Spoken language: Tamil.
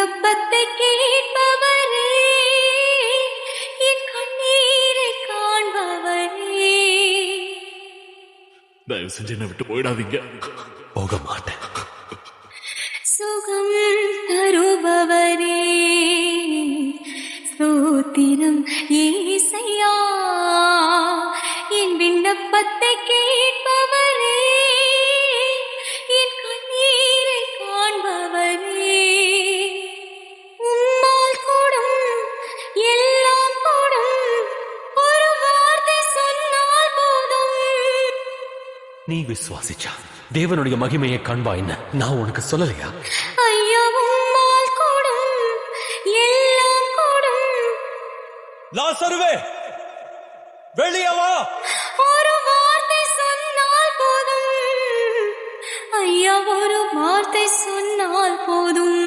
விண்ணப்பத்தை கேட்பவரே, என் கண்ணீரை காண்பவரே. தயவு செஞ்சு என்னை விட்டு போயிடாதீங்க. போக மாட்டேன். சுகம் தருபவரே, ஸ்தோத்திரம் ஏசையா. என் விண்ணப்பத்தை கேட்பவரே, என் கண்ணீரை காண்பவரே. உம்மால் கூடும், எல்லாம் கூடும், ஒரு வார்த்தை சொன்னால் போதும். நீ விசுவாசிச்சா தேவனுடைய மகிமையை காண்பாயின்னு நான் உனக்கு சொல்லலையா? ஐயா, உம்மால் கூடும், எல்லாம் கூடும். லாசருவே, வெளியே வா. ஒரு வார்த்தை சொன்னால் போதும் ஐயா, ஒரு வார்த்தை சொன்னால் போதும்.